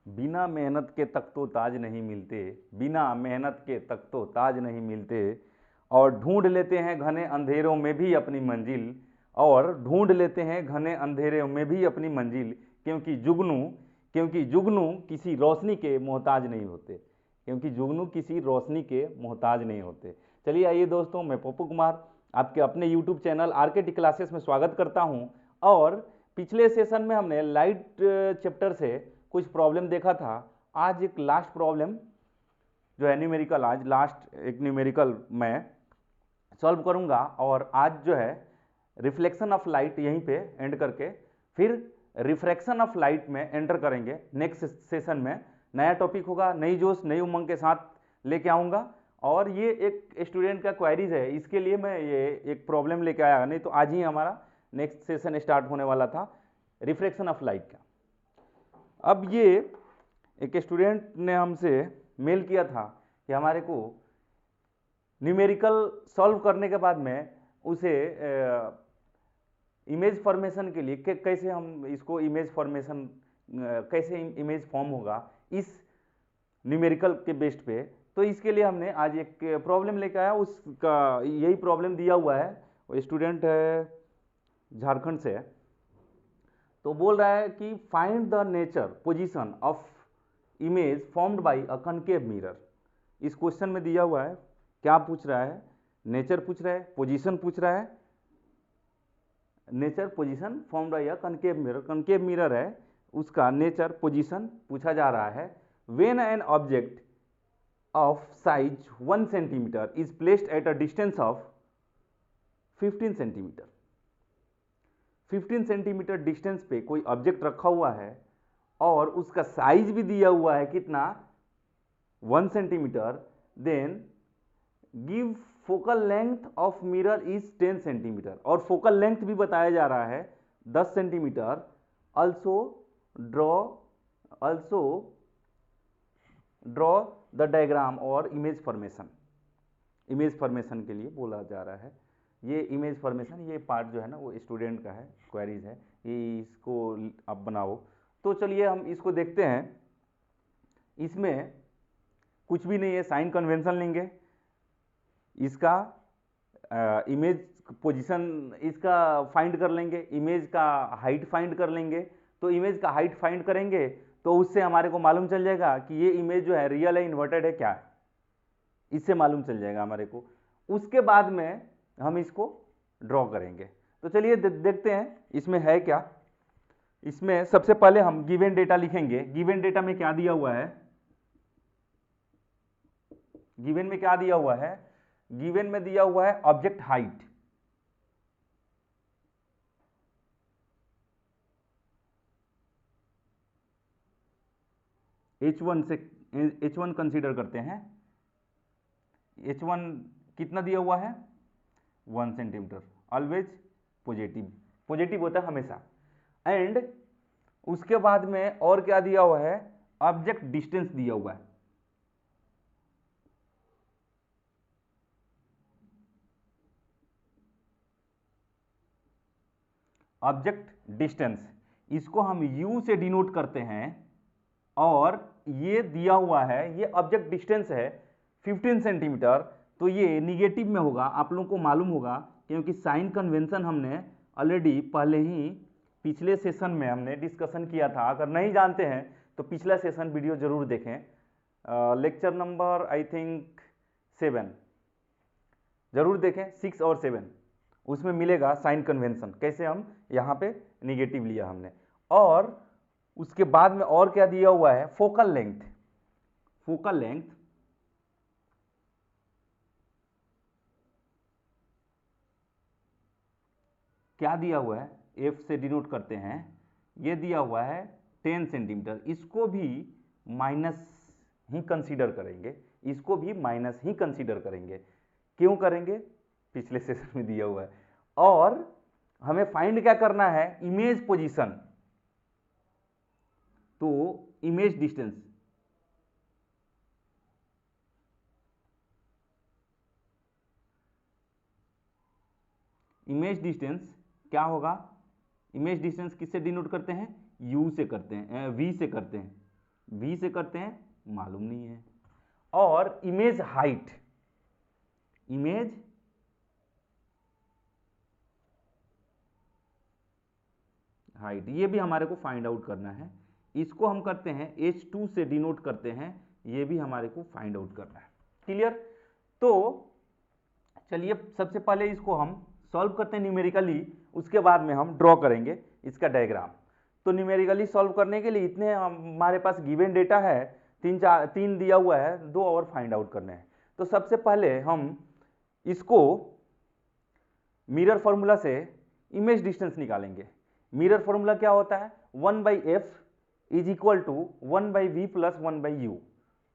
बिना मेहनत के तक तो ताज नहीं मिलते, बिना मेहनत के तक तो ताज नहीं मिलते, और ढूंढ लेते हैं घने अंधेरों में भी अपनी मंजिल, और ढूंढ लेते हैं घने अंधेरों में भी अपनी मंजिल, क्योंकि जुगनू किसी रोशनी के मोहताज नहीं होते, क्योंकि जुगनू किसी रोशनी के मोहताज नहीं होते। चलिए आइए दोस्तों, मैं पप्पू कुमार आपके अपने YouTube channel RK T classes में स्वागत करता हूं। और पिछले सेशन में हमने लाइट चैप्टर से कुछ प्रॉब्लम देखा था। आज एक लास्ट प्रॉब्लम जो है न्यूमेरिकल, आज लास्ट एक न्यूमेरिकल मैं सॉल्व करूंगा, और आज जो है रिफ्लेक्शन ऑफ लाइट यहीं पे एंड करके फिर रिफ्रैक्शन ऑफ लाइट में एंटर करेंगे। नेक्स्ट सेशन में नया टॉपिक होगा, नई जोश नई उमंग के साथ लेके आऊँगा। और ये एक स्टूडेंट का क्वेरीज है, इसके लिए मैं ये एक प्रॉब्लम लेके आया, नहीं तो आज ही हमारा नेक्स्ट सेशन स्टार्ट होने वाला था रिफ्रैक्शन ऑफ लाइट का। अब ये एक स्टूडेंट ने हमसे मेल किया था कि हमारे को न्यूमेरिकल सॉल्व करने के बाद में उसे इमेज फॉर्मेशन के लिए कैसे हम इसको इमेज फॉर्मेशन, कैसे इमेज फॉर्म होगा इस न्यूमेरिकल के बेस्ड पे। तो इसके लिए हमने आज एक प्रॉब्लम लेकर आया, उसका यही प्रॉब्लम दिया हुआ है। वो स्टूडेंट है झारखंड से, तो बोल रहा है कि find the nature position of image formed by a concave mirror. इस क्वेश्चन में दिया हुआ है, क्या पूछ रहा है? नेचर पूछ रहा है, पोजीशन पूछ रहा है। Nature position formed by a concave mirror है, उसका नेचर पोजीशन पूछा जा रहा है। When an object of size 1 centimeter is placed at a distance of 15 centimeter। 15 centimetre distance पे कोई ऑब्जेक्ट रखा हुआ है और उसका साइज भी दिया हुआ है कितना, 1 centimetre. Then give focal length of mirror is 10 centimetre, और फोकल लेंथ भी बताया जा रहा है 10 centimetre. Also draw the diagram और इमेज फॉर्मेशन के लिए बोला जा रहा है। ये इमेज फॉर्मेशन, ये पार्ट जो है ना वो स्टूडेंट का है, क्वेरीज है, ये इसको आप बनाओ। तो चलिए हम इसको देखते हैं। इसमें कुछ भी नहीं है, साइन कन्वेंशन लेंगे, इसका इमेज पोजीशन इसका फाइंड कर लेंगे, इमेज का हाइट फाइंड कर लेंगे। तो इमेज का हाइट फाइंड करेंगे तो उससे हमारे को मालूम चल जाएगा कि ये इमेज जो है रियल है इन्वर्टेड है क्या है, इससे मालूम चल जाएगा हमारे को। उसके बाद में हम इसको ड्रॉ करेंगे। तो चलिए देखते हैं इसमें है क्या। इसमें सबसे पहले हम गिवन डेटा लिखेंगे। गिवन डेटा में क्या दिया हुआ है? गिवन में क्या दिया हुआ है? गिवन में दिया हुआ है ऑब्जेक्ट हाइट। H1 से H1 कंसीडर करते हैं। H1 कितना दिया हुआ है? 1 सेंटीमीटर। ऑलवेज पॉजिटिव होता है हमेशा। एंड उसके बाद में और क्या दिया हुआ है? ऑब्जेक्ट डिस्टेंस दिया हुआ है। ऑब्जेक्ट डिस्टेंस, इसको हम U से डिनोट करते हैं, और ये दिया हुआ है, ये ऑब्जेक्ट डिस्टेंस है 15 सेंटीमीटर। तो ये निगेटिव में होगा, आप लोगों को मालूम होगा, क्योंकि साइन कन्वेंशन हमने ऑलरेडी पहले ही पिछले सेशन में हमने डिस्कशन किया था। अगर नहीं जानते हैं तो पिछला सेशन वीडियो जरूर देखें, लेक्चर नंबर आई थिंक 7 जरूर देखें, 6 और 7, उसमें मिलेगा साइन कन्वेंशन, कैसे हम यहाँ पे निगेटिव लिया हमने। और उसके बाद में और क्या दिया हुआ है? Focal length. फोकल लेंथ क्या दिया हुआ है? F से डिनोट करते हैं, ये दिया हुआ है 10 सेंटीमीटर। इसको भी माइनस ही कंसीडर करेंगे, इसको भी माइनस ही कंसीडर करेंगे। क्यों करेंगे? पिछले सेशन में दिया हुआ है। और हमें फाइंड क्या करना है? Image position. तो इमेज डिस्टेंस, इमेज डिस्टेंस क्या होगा? इमेज डिस्टेंस किससे डिनोट करते हैं? U से करते हैं, V से करते हैं। V से करते हैं, मालूम नहीं है। और इमेज हाइट, इमेज हाइट ये भी हमारे को फाइंड आउट करना है। इसको हम करते हैं H2 से डिनोट करते हैं, ये भी हमारे को फाइंड आउट करना है। क्लियर? तो चलिए सबसे पहले इसको हम सॉल्व करते हैं न्यूमेरिकली, उसके बाद में हम ड्रॉ करेंगे इसका डायग्राम। तो न्यूमेरिकली सॉल्व करने के लिए इतने हमारे पास गिवन डेटा है, तीन दिया हुआ है, 2 और फाइंड आउट करने हैं। तो सबसे पहले हम इसको मिरर फॉर्मूला से इमेज डिस्टेंस निकालेंगे। मिरर फॉर्मूला क्या होता है? 1/f is equal to 1/v plus 1/u।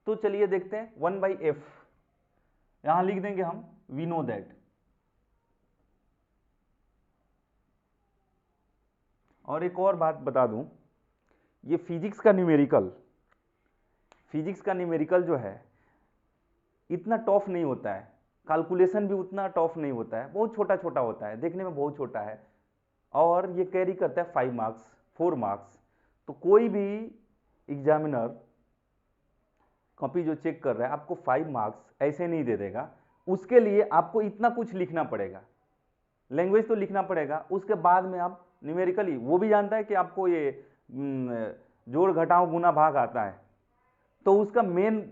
तो चलिए देखते हैं 1/f, यहां लिख देंगे हम वी नो दैट। और एक और बात बता दूं, ये फिजिक्स का न्यूमेरिकल जो है इतना टफ नहीं होता है, कैलकुलेशन भी उतना टफ नहीं होता है, बहुत छोटा छोटा होता है, देखने में बहुत छोटा है, और ये कैरी करता है 5 मार्क्स 4 मार्क्स। तो कोई भी एग्जामिनर कॉपी जो चेक कर रहा है आपको 5 मार्क्स ऐसे नहीं दे देगा, उसके लिए आपको इतना कुछ लिखना पड़ेगा, लैंग्वेज तो लिखना पड़ेगा, उसके बाद में आप न्यूमेरिकली, वो भी जानता है कि आपको ये जोड़ घटाव गुना भाग आता है, तो उसका मेन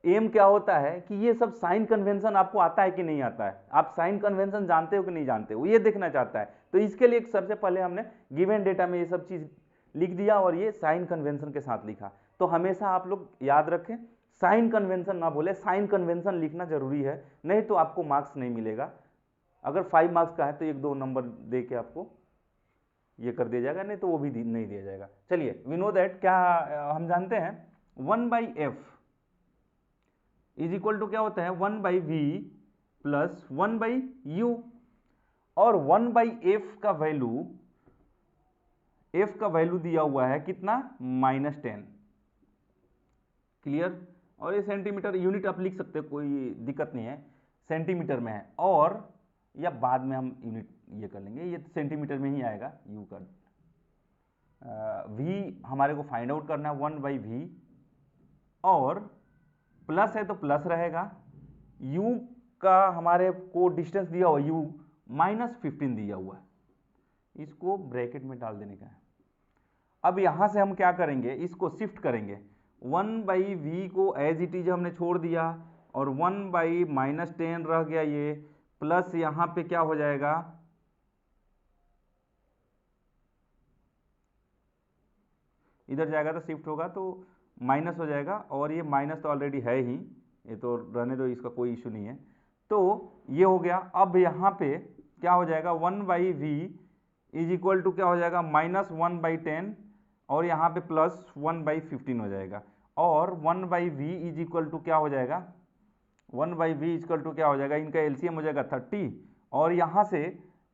एम क्या होता है कि ये सब साइन कन्वेंशन आपको आता है कि नहीं आता है, आप साइन कन्वेंशन जानते हो कि नहीं जानते हो, ये देखना चाहता है। तो इसके लिए सबसे पहले हमने गिवन डेटा में ये सब चीज लिख दिया और ये साइन कन्वेंशन के साथ लिखा। तो हमेशा आप लोग याद रखें, साइन कन्वेंशन ना बोले, साइन कन्वेंशन लिखना जरूरी है, नहीं तो आपको मार्क्स नहीं मिलेगा। अगर 5 मार्क्स का है तो 1-2 नंबर दे के आपको ये कर दिया जाएगा, नहीं तो वो भी नहीं दिया जाएगा। चलिए वी नो दैट, क्या हम जानते हैं 1/f इज इक्वल टू क्या होता है 1/v प्लस 1/u, और 1/f का वैल्यू दिया हुआ है कितना, -10। क्लियर? और ये सेंटीमीटर, यूनिट आप लिख सकते हो, कोई दिक्कत नहीं है, सेंटीमीटर में है, और या बाद में हम यूनिट ये कर लेंगे, ये सेंटीमीटर में ही आएगा u का। v हमारे को फाइंड आउट करना है 1/v, और प्लस है तो प्लस रहेगा, u का हमारे को डिस्टेंस दिया हुआ u -15 दिया हुआ है, इसको ब्रैकेट में डाल देने का है। अब यहां से हम क्या करेंगे, इसको शिफ्ट करेंगे, 1/v को एज इट इज हमने छोड़ दिया, और 1/-10 रह गया ये, प्लस यहां पे क्या हो जाएगा, इधर जाएगा तो शिफ्ट होगा तो माइनस हो जाएगा, और ये माइनस तो ऑलरेडी है ही, ये तो रहने दो, इसका कोई इशू नहीं है। तो ये हो गया। अब यहाँ पे क्या हो जाएगा, 1/v इज इक्वल टू क्या हो जाएगा, -1/10, और यहाँ पे प्लस 1/15 हो जाएगा, और 1/v इज इक्वल टू क्या हो जाएगा, 1/v इज इक्वल टू क्या हो जाएगा, इनका एलसीएम हो जाएगा 30, और यहाँ से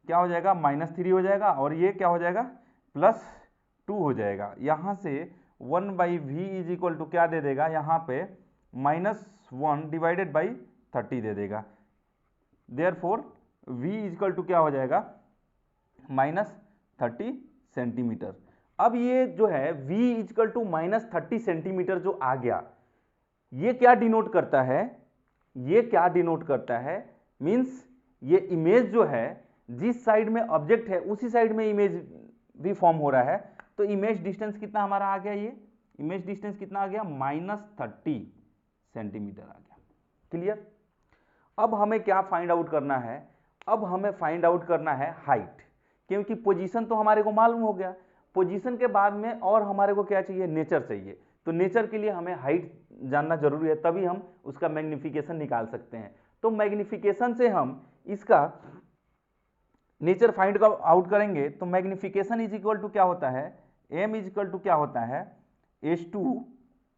क्या हो जाएगा -3 हो जाएगा, और ये क्या हो जाएगा +2 हो जाएगा। यहाँ से 1/v इज इक्वल टू क्या दे देगा, यहाँ पे -1 डिवाइडेड बाई 30 दे देगा, therefore v is equal to क्या हो जाएगा, -30 सेंटीमीटर। अब ये जो है v is equal to -30 centimetre जो आ गया, ये क्या डिनोट करता है, ये क्या डिनोट करता है, मीन्स ये इमेज जो है जिस साइड में ऑब्जेक्ट है उसी साइड में इमेज भी फॉर्म हो रहा है। तो इमेज डिस्टेंस कितना हमारा आ गया, ये इमेज डिस्टेंस कितना आ गया, -30 सेंटीमीटर आ गया। क्लियर? अब हमें क्या फाइंड आउट करना है, अब हमें फाइंड आउट करना है हाइट, क्योंकि पोजीशन तो हमारे को मालूम हो गया, पोजीशन के बाद में और हमारे को क्या चाहिए, नेचर चाहिए। तो नेचर के लिए हमें हाइट जानना जरूरी है, तभी हम उसका मैग्निफिकेशन निकाल सकते हैं। तो मैग्निफिकेशन से हम इसका नेचर फाइंड आउट करेंगे। तो मैग्निफिकेशन इज इक्वल टू क्या होता है, m इज इक्वल टू क्या होता है, h2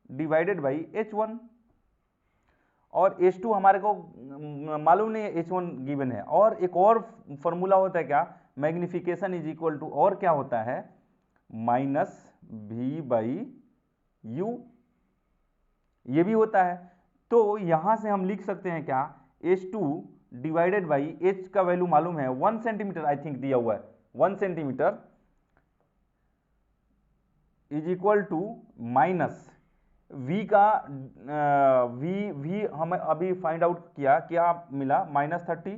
डिवाइडेड बाई h1, और h2 हमारे को मालूम नहीं है, h1 गिवन है। और एक और फॉर्मूला होता है क्या, मैग्निफिकेशन इज इक्वल टू, और क्या होता है, -v/u, ये भी होता है। तो यहां से हम लिख सकते हैं क्या, h2 डिवाइडेड बाई h का वैल्यू मालूम है 1 सेंटीमीटर, आई थिंक दिया हुआ है 1 centimetre, is equal to v का v हमें अभी फाइंड आउट किया, क्या मिला, -30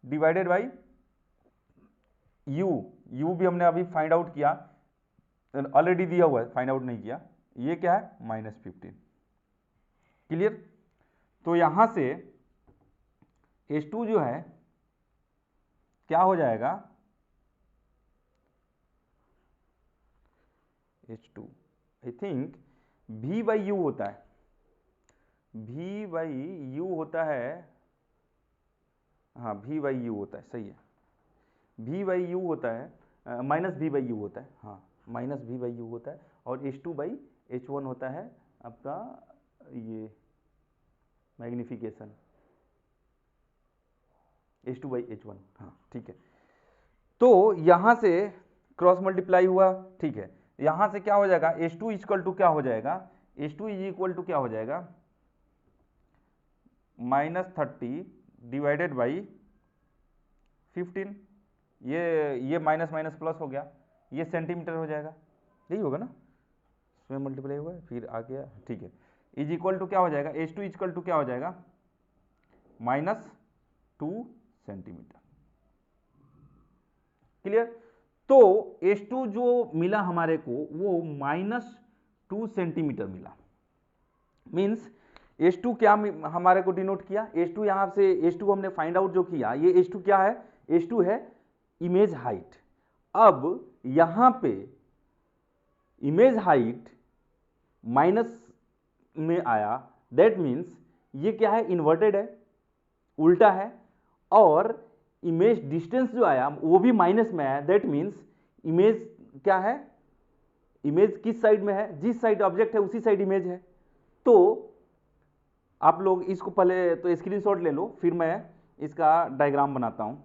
डिवाइडेड बाई u भी हमने अभी फाइंड आउट किया, ऑलरेडी दिया हुआ है, फाइंड आउट नहीं किया, ये क्या है -15। क्लियर? तो यहां से H2 जो है क्या हो जाएगा, H2 I think V by you होता है, V बाई यू होता है, हाँ V बाई यू होता है, सही है, V बाई यू होता है, -V बाई यू होता है, हाँ -V बाई यू होता है, और H2 बाई H1 होता है आपका ये मैग्निफिकेशन, H2 बाई H1, हाँ ठीक है। तो यहां से क्रॉस मल्टीप्लाई हुआ, ठीक है, यहां से क्या हो जाएगा, H2 इक्वल टू क्या हो जाएगा, H2 इज इक्वल टू क्या हो जाएगा, -30 डिवाइडेड बाई 15, ये माइनस माइनस प्लस हो गया, ये सेंटीमीटर हो जाएगा, यही होगा ना, इसमें मल्टीप्लाई हुआ फिर आ गया, ठीक है, इज इक्वल टू क्या हो जाएगा, H2 इक्वल टू क्या हो जाएगा, -2 सेंटीमीटर। क्लियर? तो H2 जो मिला हमारे को वो -2 सेंटीमीटर मिला, मीन्स H2 क्या हमारे को डिनोट किया, H2 यहां से H2 हमने फाइंड आउट जो किया, ये H2 क्या है, H2 है इमेज हाइट। अब यहां पे इमेज हाइट माइनस में आया, दैट मीन्स ये क्या है, इन्वर्टेड है, उल्टा है, और इमेज डिस्टेंस जो आया वो भी माइनस में आया, दैट मीन्स इमेज क्या है, इमेज किस साइड में है, जिस साइड ऑब्जेक्ट है उसी साइड इमेज है। तो आप लोग इसको पहले तो स्क्रीनशॉट ले लो, फिर मैं इसका डायग्राम बनाता हूं।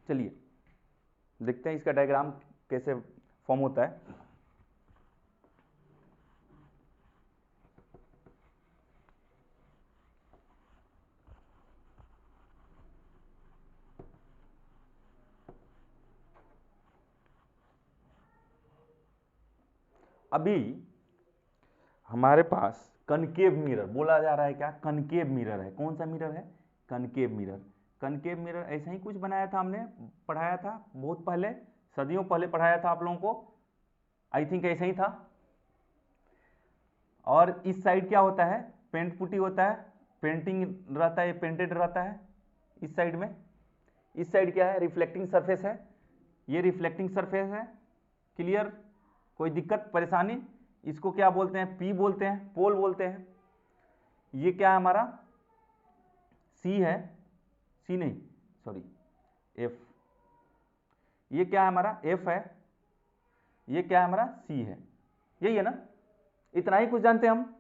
चलिए देखते हैं इसका डायग्राम कैसे फॉर्म होता है। अभी हमारे पास कनकेव मिरर बोला जा रहा है, क्या कनकेव मिरर है, कौन सा मिरर है, कनकेव मिरर। कनकेव मिरर ऐसा ही कुछ बनाया था, हमने पढ़ाया था बहुत पहले, सदियों पहले पढ़ाया था आप लोगों को, आई थिंक ऐसा ही था। और इस साइड क्या होता है, पेंट पुटी होता है, पेंटिंग रहता है, पेंटेड रहता है इस साइड में। इस साइड क्या है, रिफ्लेक्टिंग सरफेस है, ये रिफ्लेक्टिंग सरफेस है। क्लियर? कोई दिक्कत परेशानी? इसको क्या बोलते हैं, पी बोलते हैं, पोल बोलते हैं। ये क्या है हमारा, सी है, सी नहीं सॉरी एफ। ये क्या है हमारा, एफ है। ये क्या है हमारा, सी है। यही है ना, इतना ही कुछ जानते हैं हम,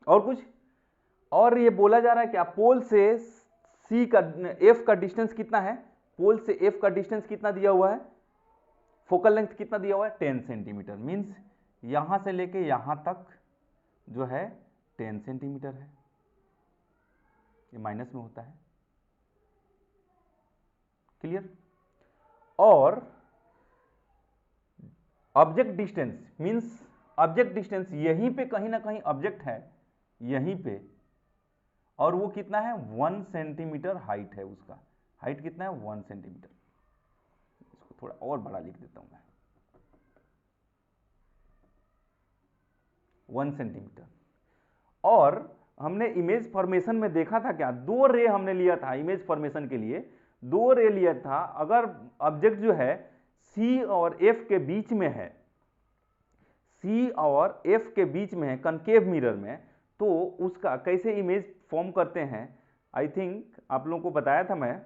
और कुछ? और ये बोला जा रहा है क्या, पोल से सी का एफ का डिस्टेंस कितना है, पोल से एफ का डिस्टेंस कितना दिया हुआ है, फोकल लेंथ कितना दिया हुआ है, 10 सेंटीमीटर। मीन्स यहां से लेके यहां तक जो है 10 सेंटीमीटर है, ये माइनस में होता है। क्लियर? और object distance means object distance यहीं पे कहीं ना कहीं ऑब्जेक्ट है, यहीं पे, और वो कितना है, 1 सेंटीमीटर हाइट है, उसका हाइट कितना है, 1 सेंटीमीटर। इसको थोड़ा और बड़ा लिख देता हूं मैं, 1 सेंटीमीटर। और हमने इमेज फॉर्मेशन में देखा था क्या, 2 रे हमने लिया था इमेज फॉर्मेशन के लिए, 2 रे लिया था। अगर ऑब्जेक्ट जो है सी और एफ के बीच में है, सी और एफ के बीच में है कनकेव मिरर में, तो उसका कैसे इमेज फॉर्म करते हैं, आई थिंक आप लोगों को बताया था मैं,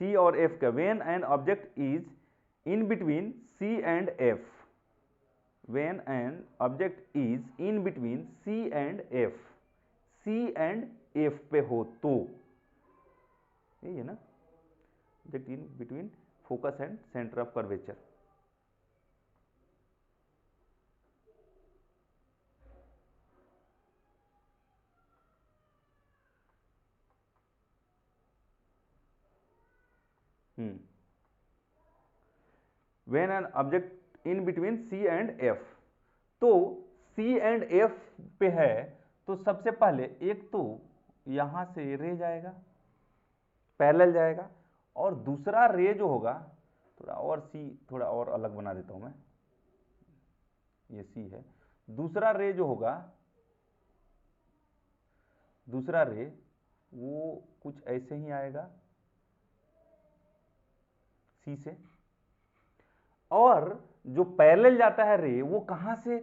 सी और एफ का, when an object is in between C and F, when an object is in between C and F, C and F पे हो तो, यही है ना, object in between focus and centre of curvature. When an object in between C and F, तो सी and F पे है, तो सबसे पहले एक तो यहां से रे जाएगा, पैरेलल जाएगा, और दूसरा रे जो होगा, थोड़ा और सी थोड़ा और अलग बना देता हूं मैं, ये सी है, दूसरा रे जो होगा, दूसरा रे वो कुछ ऐसे ही आएगा सी से, और जो पैरेलल जाता है रे वो कहां से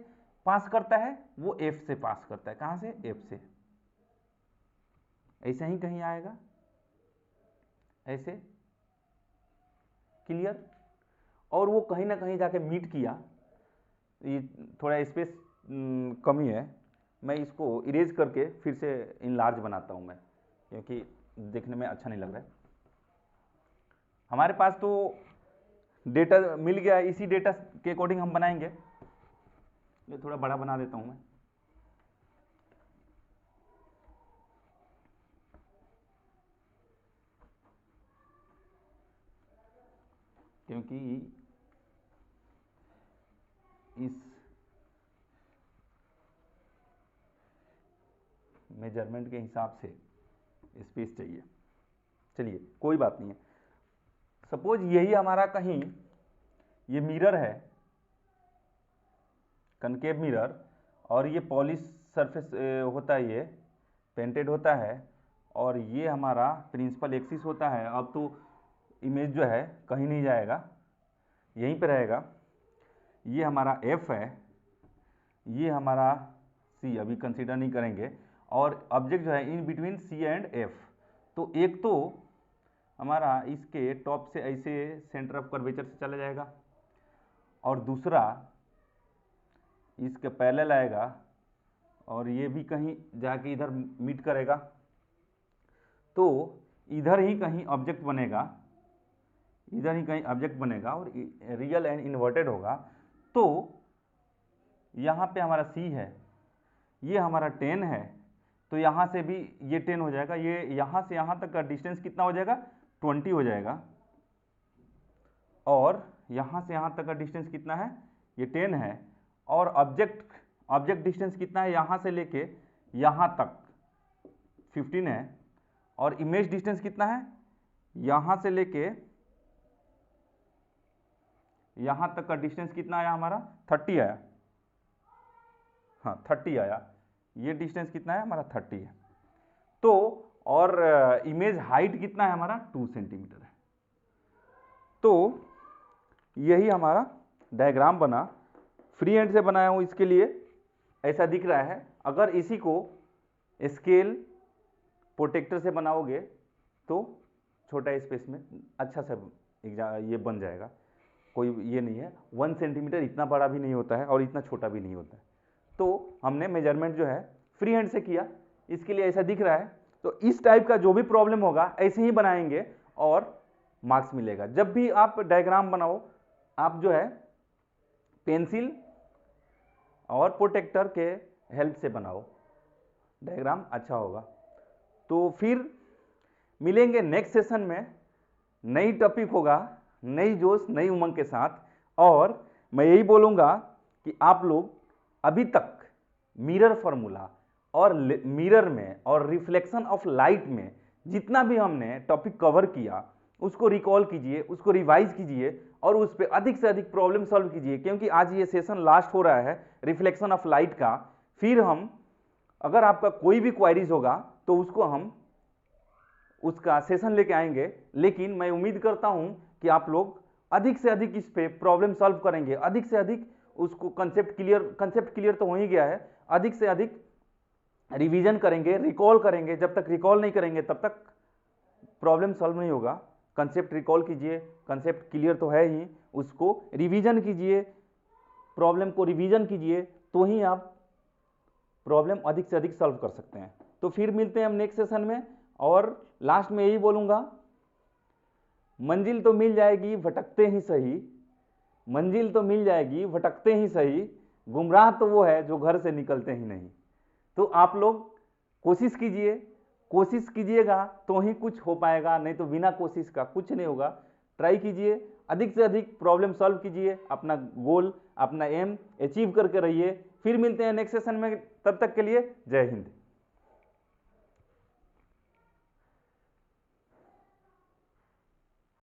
पास करता है, वो एफ से पास करता है। कहां से? एफ से। ऐसे ही कहीं आएगा, ऐसे, क्लियर। और वो कहीं ना कहीं जाके मीट किया, ये थोड़ा स्पेस कमी है, मैं इसको इरेज करके फिर से इनलार्ज बनाता हूं मैं, क्योंकि देखने में अच्छा नहीं लग रहा है। हमारे पास तो डेटा मिल गया, इसी डेटा के अकॉर्डिंग हम बनाएंगे। ये थोड़ा बड़ा बना देता हूं मैं, क्योंकि इस मेजरमेंट के हिसाब से स्पेस चाहिए। चलिए कोई बात नहीं है। सपोज यही हमारा कहीं ये मिरर है, कनकेव मिरर, और ये पॉलिश सरफेस होता है, ये पेंटेड होता है, और ये हमारा प्रिंसिपल एक्सिस होता है। अब तो इमेज जो है कहीं नहीं जाएगा, यहीं पे रहेगा। ये हमारा एफ है, ये हमारा सी, अभी कंसीडर नहीं करेंगे, और ऑब्जेक्ट जो है in between C and F. तो एक तो हमारा इसके टॉप से ऐसे सेंटर ऑफ कर्वेचर से चला जाएगा, और दूसरा इसके पैरेलल आएगा, और ये भी कहीं जाके इधर मीट करेगा, तो इधर ही कहीं ऑब्जेक्ट बनेगा, इधर ही कहीं ऑब्जेक्ट बनेगा, और रियल एंड इन्वर्टेड होगा। तो यहाँ पे हमारा सी है, ये हमारा 10 है, तो यहाँ से भी ये 10 हो जाएगा। ये यहाँ से यहाँ तक का डिस्टेंस कितना हो जाएगा? 20 हो जाएगा। और यहाँ से यहाँ तक का डिस्टेंस कितना है? ये 10 है। और ऑब्जेक्ट डिस्टेंस कितना है? यहाँ से लेके यहाँ तक 15 है। और इमेज डिस्टेंस कितना है? यहाँ से लेके यहाँ तक का डिस्टेंस कितना आया हमारा? 30 आया। हाँ 30 आया। ये डिस्टेंस कितना है हमारा? 30 है। तो और इमेज हाइट कितना है हमारा? 2 सेंटीमीटर है। तो यही हमारा डायग्राम बना। फ्री हैंड से बनाया हूं, इसके लिए ऐसा दिख रहा है। अगर इसी को स्केल प्रोटेक्टर से बनाओगे तो छोटा स्पेस में अच्छा सा ये बन जाएगा। कोई ये नहीं है, 1 सेंटीमीटर इतना बड़ा भी नहीं होता है और इतना छोटा भी नहीं होता है। तो हमने मेजरमेंट जो है फ्री हैंड से किया, इसके लिए ऐसा दिख रहा है। तो इस टाइप का जो भी प्रॉब्लम होगा ऐसे ही बनाएंगे और मार्क्स मिलेगा। जब भी आप डायग्राम बनाओ, आप जो है पेंसिल और प्रोटेक्टर के हेल्प से बनाओ, डायग्राम अच्छा होगा। तो फिर मिलेंगे नेक्स्ट सेशन में। नई टॉपिक होगा, नई जोश नई उमंग के साथ। और मैं यही बोलूँगा कि आप लोग अभी तक मिरर फार्मूला और मिरर में और रिफ्लेक्शन ऑफ लाइट में जितना भी हमने टॉपिक कवर किया उसको रिकॉल कीजिए, उसको रिवाइज कीजिए और उस पर अधिक से अधिक प्रॉब्लम सॉल्व कीजिए, क्योंकि आज ये सेशन लास्ट हो रहा है रिफ्लेक्शन ऑफ लाइट का। फिर हम अगर आपका कोई भी क्वायरीज होगा तो उसको हम उसका सेशन लेके आएंगे। लेकिन मैं उम्मीद करता हूं कि आप लोग अधिक से अधिक इस पे प्रॉब्लम सॉल्व करेंगे, अधिक से अधिक उसको कंसेप्ट क्लियर तो हो ही गया है, अधिक से अधिक रिवीजन करेंगे, रिकॉल करेंगे। जब तक रिकॉल नहीं करेंगे तब तक प्रॉब्लम सॉल्व नहीं होगा। कंसेप्ट रिकॉल कीजिए, कंसेप्ट क्लियर तो है ही, उसको रिवीजन कीजिए, प्रॉब्लम को रिवीजन कीजिए, तो ही आप प्रॉब्लम अधिक से अधिक सॉल्व कर सकते हैं। तो फिर मिलते हैं हम नेक्स्ट सेशन में। और लास्ट में यही बोलूंगा, मंजिल तो मिल जाएगी भटकते ही सही, मंजिल तो मिल जाएगी भटकते ही सही, गुमराह तो वो है जो घर से निकलते ही नहीं। तो आप लोग कोशिश कीजिए, कोशिश कीजिएगा तो ही कुछ हो पाएगा, नहीं तो बिना कोशिश का कुछ नहीं होगा। ट्राई कीजिए, अधिक से अधिक प्रॉब्लम सॉल्व कीजिए, अपना गोल अपना एम अचीव करके रहिए। फिर मिलते हैं नेक्स्ट सेशन में, तब तक के लिए जय हिंद।